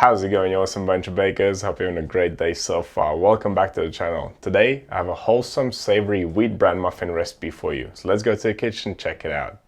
How's it going, you awesome bunch of bakers? Hope you're having a great day so far. Welcome back to the channel. Today I have a wholesome, savory wheat bran muffin recipe for you. So let's go to the kitchen and check it out.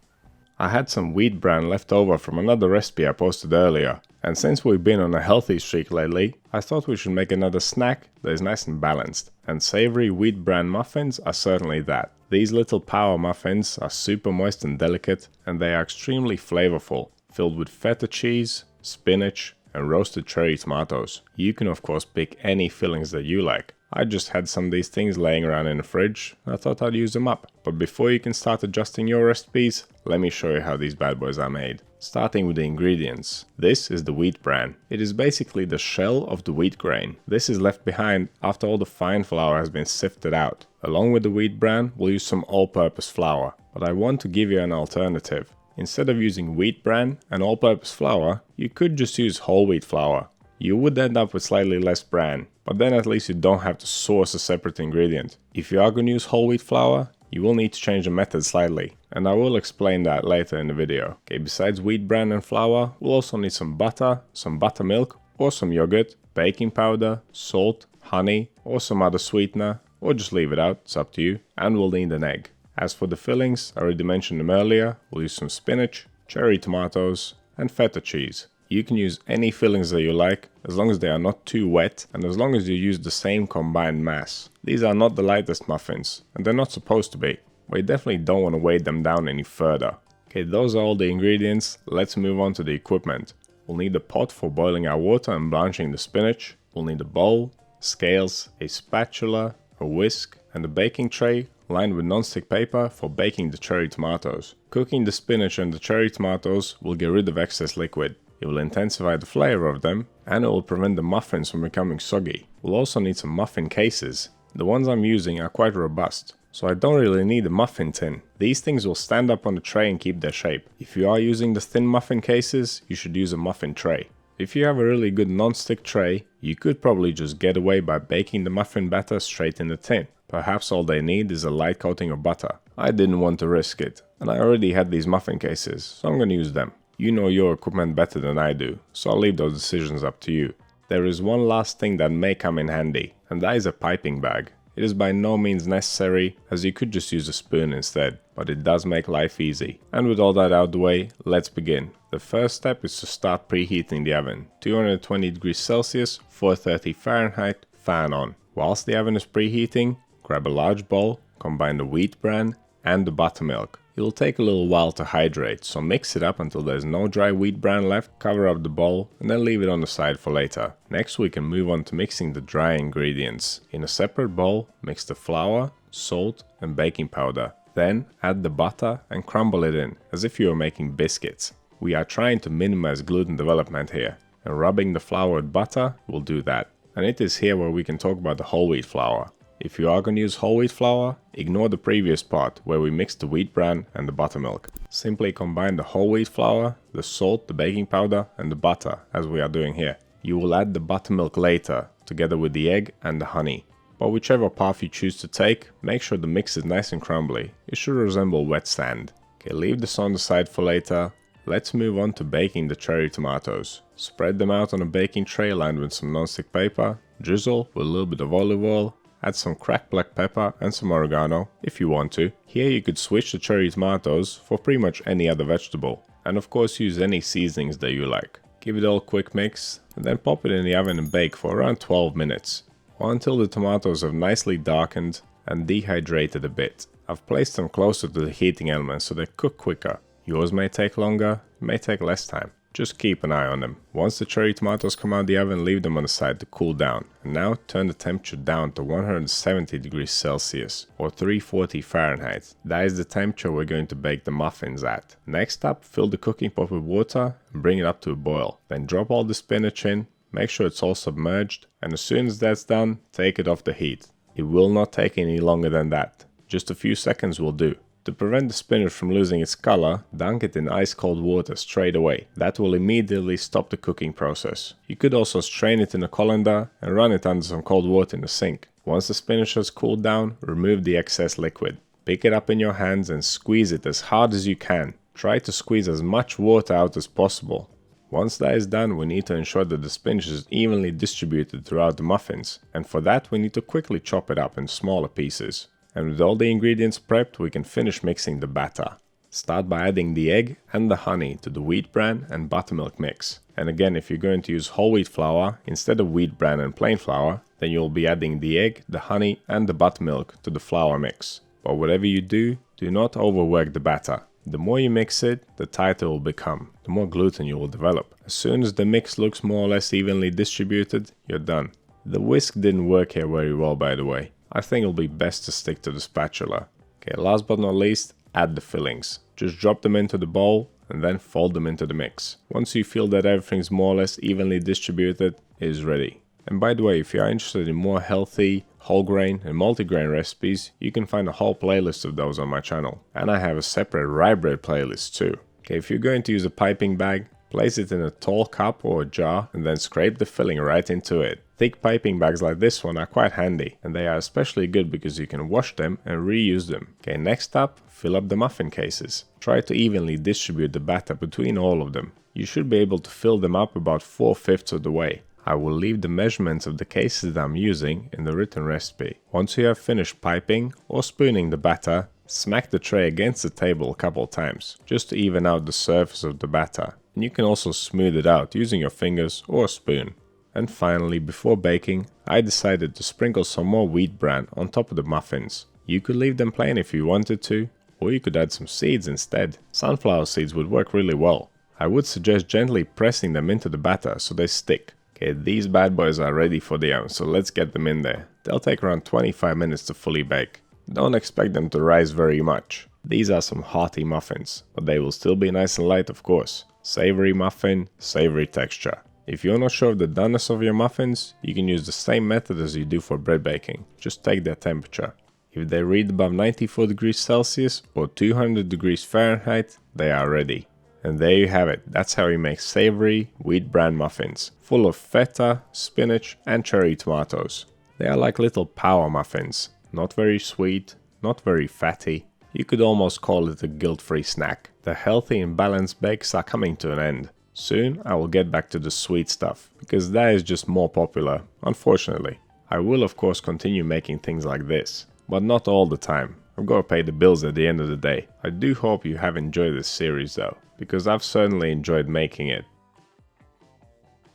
I had some wheat bran left over from another recipe I posted earlier, and since we've been on a healthy streak lately, I thought we should make another snack that is nice and balanced, and savory wheat bran muffins are certainly that. These little power muffins are super moist and delicate, and they are extremely flavorful, filled with feta cheese, spinach, and roasted cherry tomatoes. You can of course pick any fillings that you like. I just had some of these things laying around in the fridge, and I thought I'd use them up. But before you can start adjusting your recipes, let me show you how these bad boys are made. Starting with the ingredients. This is the wheat bran. It is basically the shell of the wheat grain. This is left behind after all the fine flour has been sifted out. Along with the wheat bran, we'll use some all-purpose flour. But I want to give you an alternative. Instead of using wheat bran and all-purpose flour, you could just use whole wheat flour. You would end up with slightly less bran, but then at least you don't have to source a separate ingredient. If you are going to use whole wheat flour, you will need to change the method slightly, and I will explain that later in the video. Okay, besides wheat bran and flour, we'll also need some buttermilk, or some yogurt, baking powder, salt, honey, or some other sweetener, or just leave it out, it's up to you, and we'll need an egg. As for the fillings, I already mentioned them earlier, we'll use some spinach, cherry tomatoes, and feta cheese. You can use any fillings that you like, as long as they are not too wet, and as long as you use the same combined mass. These are not the lightest muffins, and they're not supposed to be, but you definitely don't want to weigh them down any further. Okay, those are all the ingredients, let's move on to the equipment. We'll need a pot for boiling our water and blanching the spinach, we'll need a bowl, scales, a spatula, a whisk, and a baking tray lined with non-stick paper for baking the cherry tomatoes. Cooking the spinach and the cherry tomatoes will get rid of excess liquid. It will intensify the flavor of them, and it will prevent the muffins from becoming soggy. We'll also need some muffin cases. The ones I'm using are quite robust, so I don't really need a muffin tin. These things will stand up on the tray and keep their shape. If you are using the thin muffin cases, you should use a muffin tray. If you have a really good non-stick tray, you could probably just get away by baking the muffin batter straight in the tin. Perhaps all they need is a light coating of butter. I didn't want to risk it, and I already had these muffin cases, so I'm going to use them. You know your equipment better than I do, so I'll leave those decisions up to you. There is one last thing that may come in handy, and that is a piping bag. It is by no means necessary, as you could just use a spoon instead, but it does make life easy. And with all that out of the way, let's begin. The first step is to start preheating the oven. 220 degrees Celsius, 430 Fahrenheit, fan on. Whilst the oven is preheating, grab a large bowl, combine the wheat bran and the buttermilk. It will take a little while to hydrate, so mix it up until there's no dry wheat bran left, cover up the bowl, and then leave it on the side for later. Next we can move on to mixing the dry ingredients. In a separate bowl, mix the flour, salt and baking powder. Then add the butter and crumble it in, as if you were making biscuits. We are trying to minimize gluten development here, and rubbing the flour with butter will do that. And it is here where we can talk about the whole wheat flour. If you are going to use whole wheat flour, ignore the previous part where we mixed the wheat bran and the buttermilk. Simply combine the whole wheat flour, the salt, the baking powder and the butter as we are doing here. You will add the buttermilk later, together with the egg and the honey. But whichever path you choose to take, make sure the mix is nice and crumbly. It should resemble wet sand. Okay, leave this on the side for later. Let's move on to baking the cherry tomatoes. Spread them out on a baking tray lined with some non-stick paper, drizzle with a little bit of olive oil, add some cracked black pepper and some oregano if you want to. Here you could switch the cherry tomatoes for pretty much any other vegetable, and of course use any seasonings that you like. Give it all a quick mix and then pop it in the oven and bake for around 12 minutes, or until the tomatoes have nicely darkened and dehydrated a bit. I've placed them closer to the heating element so they cook quicker. Yours may take longer, it may take less time. Just keep an eye on them. Once the cherry tomatoes come out of the oven, leave them on the side to cool down. And now turn the temperature down to 170 degrees Celsius or 340 Fahrenheit. That is the temperature we're going to bake the muffins at. Next up, fill the cooking pot with water and bring it up to a boil. Then drop all the spinach in, make sure it's all submerged, and as soon as that's done, take it off the heat. It will not take any longer than that. Just a few seconds will do. To prevent the spinach from losing its color, dunk it in ice cold water straight away. That will immediately stop the cooking process. You could also strain it in a colander and run it under some cold water in the sink. Once the spinach has cooled down, remove the excess liquid. Pick it up in your hands and squeeze it as hard as you can. Try to squeeze as much water out as possible. Once that is done, we need to ensure that the spinach is evenly distributed throughout the muffins, and for that we need to quickly chop it up in smaller pieces. And with all the ingredients prepped, we can finish mixing the batter. Start by adding the egg and the honey to the wheat bran and buttermilk mix. And again, if you're going to use whole wheat flour instead of wheat bran and plain flour, then you'll be adding the egg, the honey and the buttermilk to the flour mix. But whatever you do, do not overwork the batter. The more you mix it, the tighter it will become, the more gluten you will develop. As soon as the mix looks more or less evenly distributed, you're done. The whisk didn't work here very well, by the way. I think it'll be best to stick to the spatula. Okay, last but not least, add the fillings. Just drop them into the bowl and then fold them into the mix. Once you feel that everything's more or less evenly distributed, it is ready. And by the way, if you are interested in more healthy, whole grain and multigrain recipes, you can find a whole playlist of those on my channel. And I have a separate rye bread playlist too. Okay, if you're going to use a piping bag, place it in a tall cup or a jar and then scrape the filling right into it. Thick piping bags like this one are quite handy, and they are especially good because you can wash them and reuse them. Okay, next up, fill up the muffin cases. Try to evenly distribute the batter between all of them. You should be able to fill them up about 4/5 of the way. I will leave the measurements of the cases that I'm using in the written recipe. Once you have finished piping or spooning the batter, smack the tray against the table a couple times, just to even out the surface of the batter. And you can also smooth it out using your fingers or a spoon. And finally, before baking, I decided to sprinkle some more wheat bran on top of the muffins. You could leave them plain if you wanted to, or you could add some seeds instead. Sunflower seeds would work really well. I would suggest gently pressing them into the batter so they stick. Okay, these bad boys are ready for the oven, so let's get them in there. They'll take around 25 minutes to fully bake. Don't expect them to rise very much. These are some hearty muffins, but they will still be nice and light, of course. Savory muffin, savory texture. If you're not sure of the doneness of your muffins, you can use the same method as you do for bread baking. Just take their temperature. If they read above 94 degrees Celsius or 200 degrees Fahrenheit, they are ready. And there you have it. That's how you make savory wheat bran muffins, full of feta, spinach and cherry tomatoes. They are like little power muffins. Not very sweet, not very fatty. You could almost call it a guilt-free snack. The healthy and balanced bakes are coming to an end. Soon I will get back to the sweet stuff, because that is just more popular, unfortunately. I will of course continue making things like this, but not all the time. I've got to pay the bills at the end of the day. I do hope you have enjoyed this series though, because I've certainly enjoyed making it.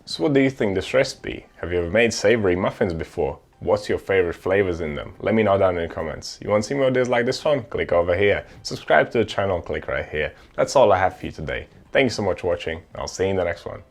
So what do you think of this recipe? Have you ever made savory muffins before? What's your favorite flavors in them? Let me know down in the comments. You want to see more videos like this one? Click over here. Subscribe to the channel, click right here. That's all I have for you today. Thank you so much for watching. I'll see you in the next one.